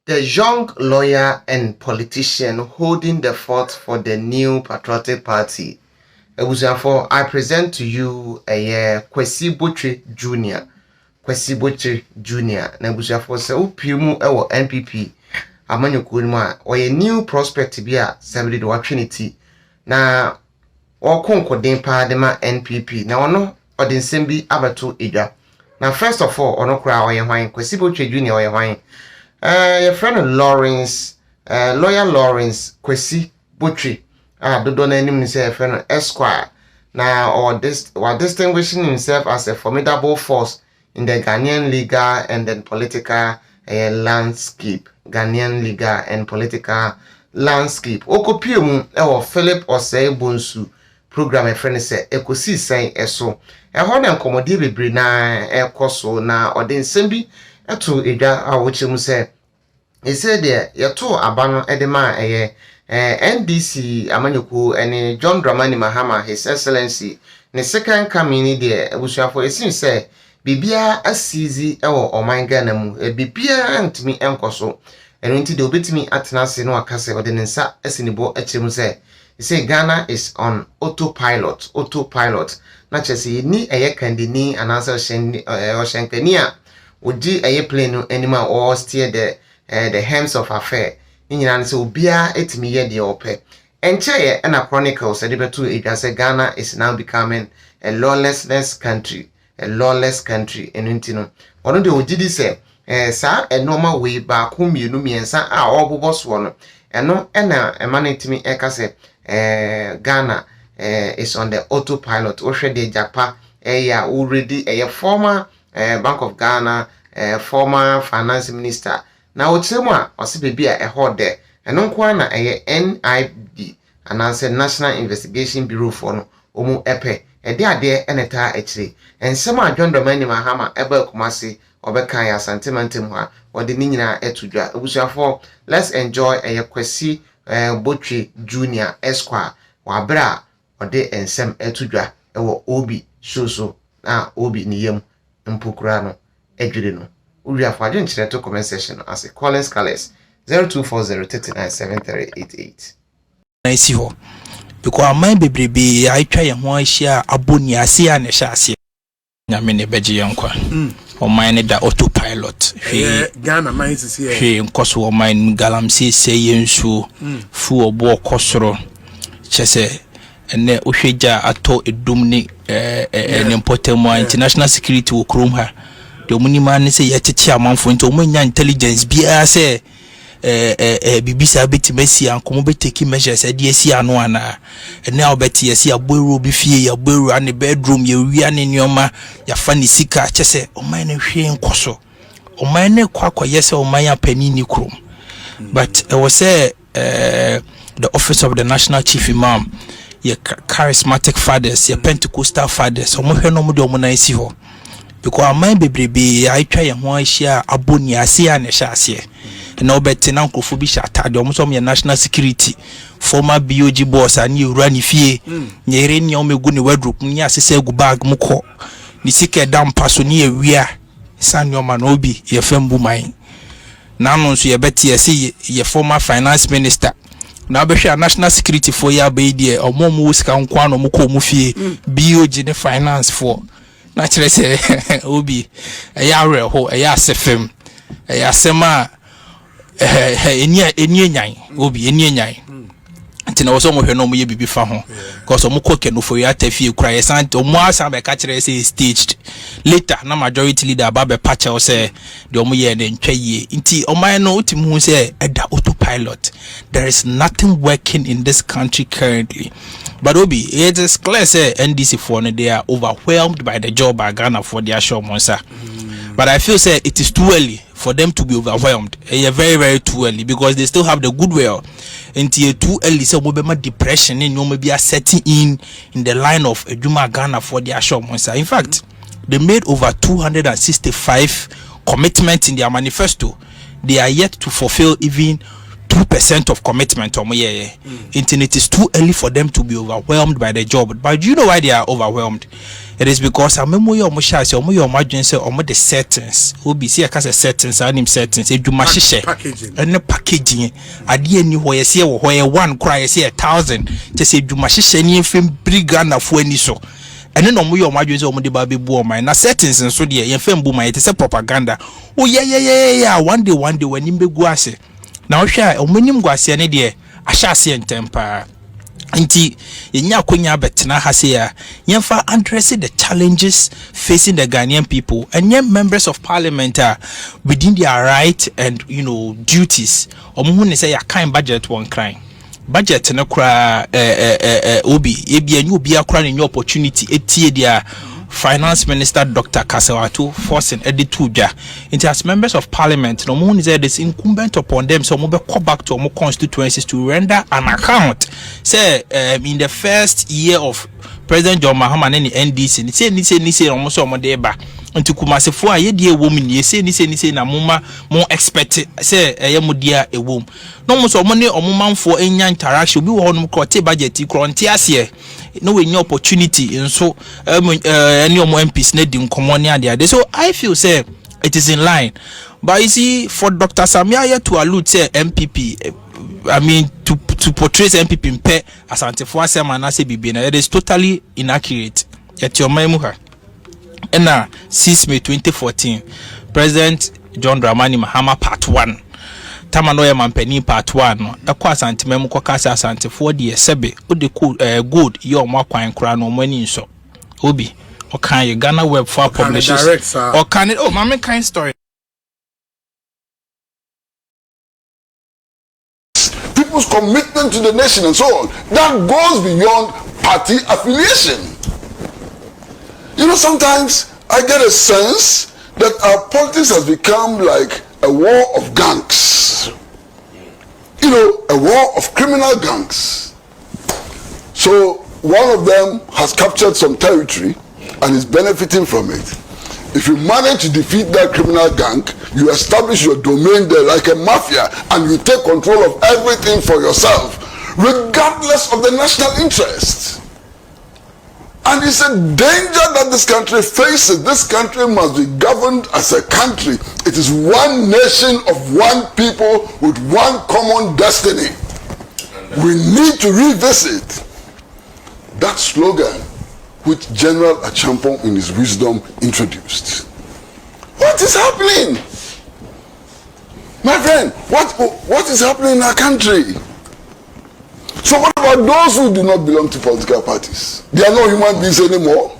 the young lawyer and politician holding the fort for the new patriotic party. For I present to you a Kwesi Botchwey Jr. Kwesi Botchwey Jr. Na for se upimu ewo NPP amanyoko mu a oye new prospect bi a somebody do trinity na okonkoden pa de ma NPP na ono odin sembi abato edwa. Na first of all ono kura oye hwan Kwesi Botchwey Jr. oye hwan your friend Lawrence lawyer Lawrence Kwesi Botchwey dodo na nim ni say friend Esq na or this while distinguishing himself as a formidable force in the Ghanaian legal and then political landscape. Ghanaian legal and political landscape. Okopiemu ewo Philip Osei Bonsu program friend say ekosi sen eso. Ho na nkomodi bebre na ekoso na odin sembi eto edwa a wochemu say he said there yeto abano edema NDC amanyoko ene John Dramani Mahama His Excellency ne second coming there abusuafo esin say bibia asizi ewo oman Ghana mu bibia ntimi enkoso eno nti de obetimi atenase no akase ode ne nsa asinibo achemu say he say Ghana is on autopilot na chese ni kandini anasa oshenkani a oji plane no anima or steer the helms of affair nyina nse obia etimi ye de ope enche na chronicles de betu edwa say Ghana is now becoming a lawless country enu ntino ono de ogidi say sa normal way ba ko mienu miensa a oboboso no eno na emanetimi ekase Ghana is on the autopilot ohwe de japa already former Bank of Ghana former finance minister na ochemu a ose a ehode eno kwa na NIB ananse National Investigation Bureau for no omu epe ade eneta akire ensem John Dramani Mahama eba kumase obekan ya sentimentum ha ode ni nyina etudwa abusuafo. Let's enjoy Kwesi Botchwey Jr. Esq wa bra ode ensem etudwa ewo obi shoso na obi ni yam mpokura no edwire no uwiafo adwe nkyere to comment section as a Collins Colors 0240397388 nice ho because aman bebrebe aitwa ye ho ahia aboni ase a ne hyase nyame ne beje yenkwa oman ne da autopilot Ghana man sisi he nkoso oman galamsi se yensu fu obo okosoro chese ene ohweja ato edum ni important international security wo krom ha de omunima ne se yetete amanfo nti omunya intelligence bia se bibisa betimesi ankomo beteki measures ade asi ano ana ene obeti asi aboeru obi fie ya aboeru ane bedroom ye wia ne nyoma ya fa ne sika chese oman ne hwe nkoso oman ne kwakwa yese oman apani ni krom but it was the office of the national chief imam ye charismatic fathers ye Pentecostal fathers omohwe no mo de omo na isi ho because aman bebrebe aitwa ye ho ahia aboni ase a ne hyase na obeti na nkofo bi shatade omo so me national security former BOG boss ani ewura ni fie nyere ni omegu ni wardrobe ni asese gu bag mko ni sike dampa so ni ewia sanyo ma na obi ye fembu man na no so ye beti ye former finance minister na behwe national security for ya beidie omo sika nkwa no mko mu fie BOG ne finance for na kire se obi ya reho ya sefem ya sema eni nyan obi eni nyan ntina wo so mo hwe no mo ye bibi fa ho cause mo koke no for ya tafie kura ye san mo asa be ka kire say staged later na majority leader ba be patch o say de mo ye ne ntwaye nti oman no utimu hu say eda autopilot. There is nothing working in this country currently. But obi it is clear say NDC for no they are overwhelmed by the job by Ghana for their show monster. But I feel say it is too early for them to be overwhelmed. Very, very too early because they still have the goodwill. Until too early, so we be depression and you may be setting in the line of Ejuma Ghana for their show monster. In fact, they made over 265 commitments in their manifesto. They are yet to fulfill even 2% of commitment it is too early for them to be overwhelmed by the job. But do you know why they are overwhelmed? It is because I'm the settings will be see a settings and settings packaging and the packaging idea new where you see where one cry see 1,000 to say you must any film big gun for any so. And then your margins on the baby boom my settings and so dear your film boom it is a propaganda. Oh yeah one day when you be guase now share ominium guase any dear I shall see in temper Inti yenya konya betena ha se ya yemfa address the challenges facing the Ghanaian people and yem members of parliament within their right and duties omo ne say ya kan budget one crime budget na kura obi ebia nyu obi akura ne opportunity etie dia Finance Minister Dr. Kasawatu forcing edituja into as members of parliament no one is it is incumbent upon them so move go back to our constituencies to render an account say in the first year of President John Mahama and the NDC ni say almost omo dey ba nti kumasefo a ye die woman ye say ni say na moma mo expect say eyemodia ewom no mo so omo ne omomanfo enya interaction bi wo honum krote budget kronte ase no we new opportunity and so any of MPs need in common there. So I feel say it is in line. But you see, for Dr. Samia to allude say MPP, I mean to portray MPP in pay as anti-for some and say it is totally inaccurate. At your memory. And now, since May 2014, President John Dramani Mahama Part 1. Tamanoya Mampeni Part 1 ekwa santime mu kokasa asante 4 years sebe ode good ye omo akwan kra no mani so obi okan ye Ghana web for publishers okan oh mama kind story people's commitment to the nation and so on that goes beyond party affiliation. Sometimes I get a sense that our politics has become like a war of gangs, a war of criminal gangs. So one of them has captured some territory and is benefiting from it. If you manage to defeat that criminal gang, you establish your domain there like a mafia and you take control of everything for yourself, regardless of the national interest. And it's a danger that this country faces. This country must be governed as a country. It is one nation of one people with one common destiny. We need to revisit that slogan which General Achampong in his wisdom introduced. What is happening? My friend, what is happening in our country? So what about those who do not belong to political parties? They are not human beings anymore.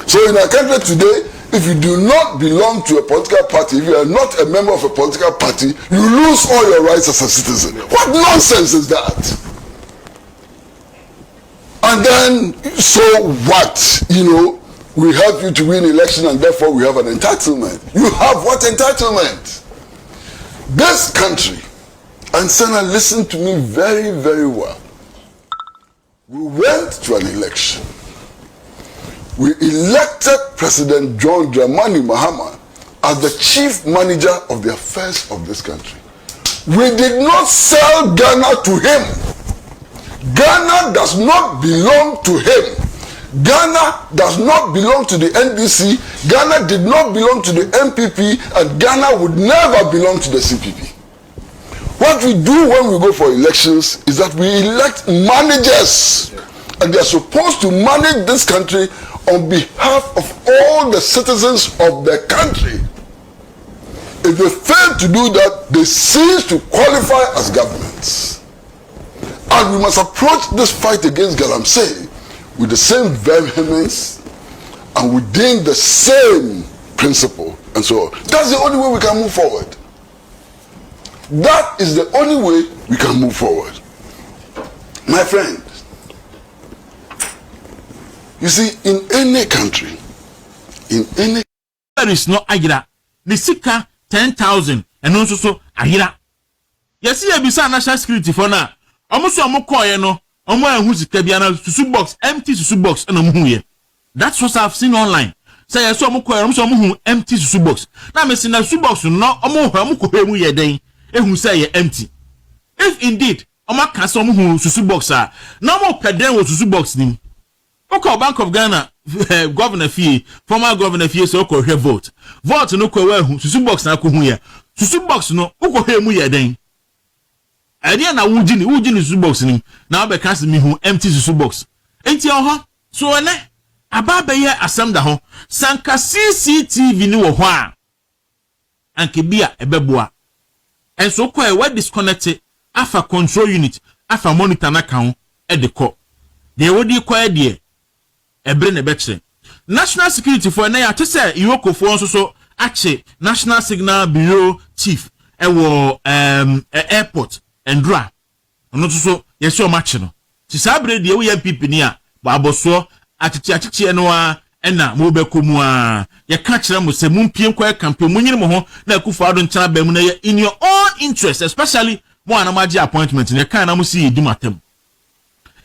So in our country today, if you do not belong to a political party, if you are not a member of a political party, you lose all your rights as a citizen. What nonsense is that? And then, so what? We help you to win election and therefore we have an entitlement. You have what entitlement? This country, and Senna, listen to me very, very well. We went to an election. We elected President John Dramani Mahama as the chief manager of the affairs of this country. We did not sell Ghana to him. Ghana does not belong to him. Ghana does not belong to the NDC. Ghana did not belong to the MPP, and Ghana would never belong to the CPP. What we do when we go for elections is that we elect managers, and they are supposed to manage this country on behalf of all the citizens of the country. If they fail to do that, they cease to qualify as governments. And we must approach this fight against Galamsey with the same vehemence and within the same principle and so on. That's the only way we can move forward. That is the only way we can move forward. My friend, you see, in any country, there is no agira. The sika 10,000 and also so agira. Yes, you have national security for now. Almost a moko no. Who's susu box, empty susu box, and that's what I've seen online. Say I saw moko empty susu box. Now me see na susu box no omo muye den. ehun say empty. If indeed Oma ka some who susu box a na mo peden wo susu box nim. Okay, Bank of Ghana governor fee, former governor fee so ko vote. Vote no ko we hu susu box na ko hu ya. Susu box no ko he mu ye den. Ade na wugini susu box nim. Na be ka se mi hu empty susu box. Enti ho so ene ababa ye asem da ho. Sanka CCTV ni wo ho a. Anke bia ebeboa. Enso ko e we disconnect afa control unit, afa monitor na kan e de ko. De wodi ko e de ebre ne betre. National security for na ya to say Iroko for nso so ache National Signal Bureau chief e wo airport endra. Ono so yesi o match no. Ti sabre de wo MPP ni a ba aboso achichi no a ena mo be komu a ye ka kire mo se mumpie nkwa campaign munyini mo ho na akufa ado nchana ba mu na ye in your own interest, especially mo anamaji appointment ne kan na mo si yedi matem.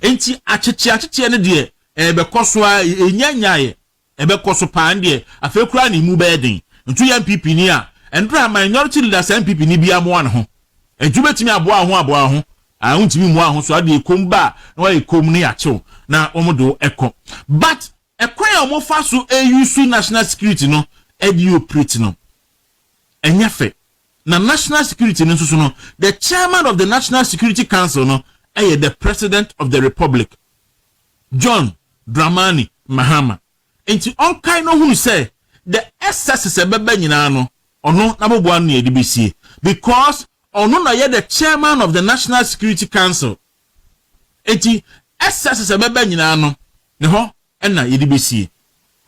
Enti achichi ne de ebe koso a enyanyaye ebe koso pa nde afekura ni mu be den ntu ya MPP ni a endra minority leaders MPP ni bia mo an ho ejubetimi aboa ho ahontimi mu aho so ade ekomba na wa ekom ni achew na omodo eko but ekwan omo fa so use national security no edi operate no enyafe na national security no so no the chairman of the National Security Council no the president of the republic John Dramani Mahama. Enti on kind no who say the SS bebe nyina no ono na bobo anu edibisi because ono na ye the chairman of the National Security Council. Enti SS bebe nyina no ne ho na edibisi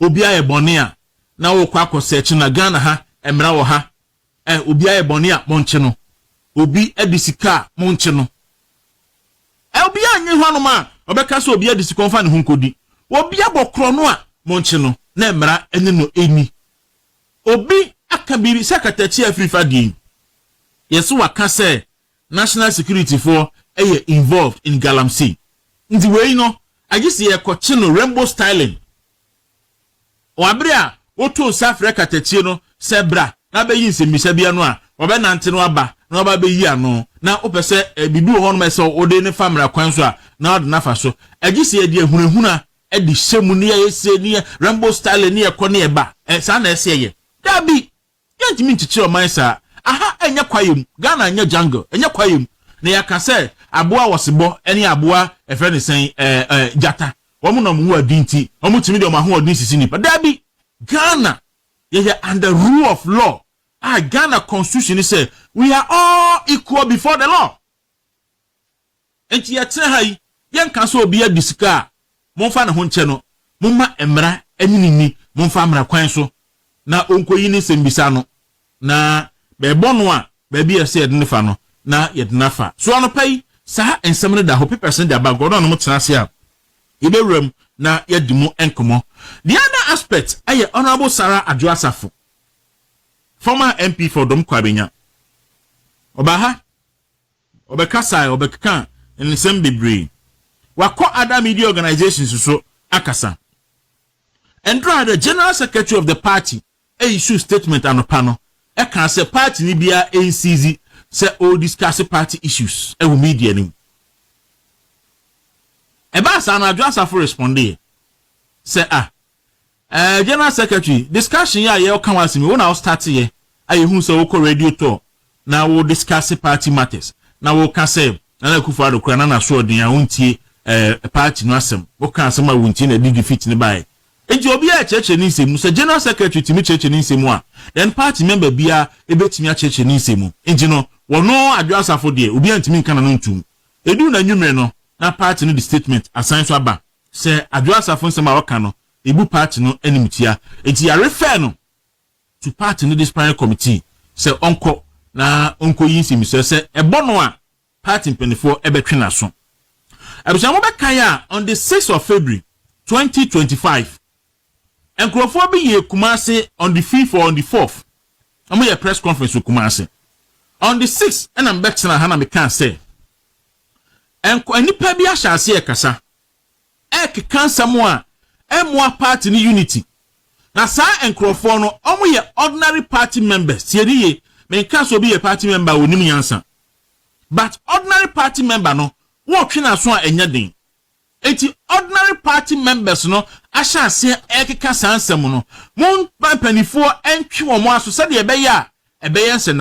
obi aye bone a na wo kwa akose na Ghana ha emra wo ha obi aye bone a monche no obi edisika monche no obi anye ho no obeka so obi edisika onfa ne ho nkodi obi abokro no a monche no na emra ene no eni obi akabiri secretary Afrifadi yeso waka say national security for involved in Galamsey ndi we no agisi ye koche no rainbow styling oabre a woto safre katetie no sebra na be yin semisa bia no a obe nante no aba na oba be yi ano na opese bibi ho no mese ode ne famra kwan so a na ode na fa so agisi ye de ehunahuna edi shemu ni ese ni rainbow style ni ekọ ni eba sa na ese ye dabi yantimi nchichi o man sa aha enya kwayem Ghana enya jungle enya kwayem na yaka say aboa wosebo eni aboa efe ne sen jata womu no mu adinti womu timi de ma ho odin sisi nipa dabi Ghana ye under rule of law. Ghana constitution say we are all equal before the law. Enti yetre hai yen kan so obi adisika monfa na ho nche no momma emra enyinini monfa mra kwan so na onkoyi ni sembisa no na be bono a ba bi ese yede ne fa no na yede na fa so ano pai sa ensem ne da ho person da bag no mo tena se a ibewram na yedi mu enkomo. The other aspect aye honorable Sarah Adwoasafo, former MP for Dom Kwabenya. Obaha obekasa obekaka ensem bebre wako other media organizations so akasa. Endra the general secretary of the party issue statement anopano e kan say party ni bia NCZ say all discuss party issues e wo media ni e ba sa na Adwoasafo responded say general secretary discussion ya ye kan wasimi wo na start ye aye hu say wo ko radio tour na wo discuss party matters na wo ka say na Akufo Addo kura na so odin a wontie party no asem wo kan asem a wontie na defeat ne bae enti obi a cheche ni nsemu say general secretary timi cheche ni nsemu a then party member bia ebetimi a cheche ni nsemu enti no wono Adwoasafo de obi antimi kan na no ntum edu na nwumre no na party no the statement assign so aba say Adwoasafo nsema waka no ebu party no enimitia enti ya refer no to party no disciplinary committee say onko na onko yin nsemu say ebono a party mpanyfo ebetwe na so abusa mo bekan ya on the 6th of February 2025 enkrofo bi ye Kumase on the 5th or on the 4th amo ye press conference Kumase on the 6th and I'm back na hana me kan say enko anipa bi ahyase e kasa kansa mo a emwa party ni unity na sa enkrofo no omo ye ordinary party members tieriye menka so be a party member onim yansa. But ordinary party member no wo twe na so a enya den. Eti ordinary party members no asha se ekeka sansem no. Mon panifo entwe wo mo aso se de ebe ya ebe yense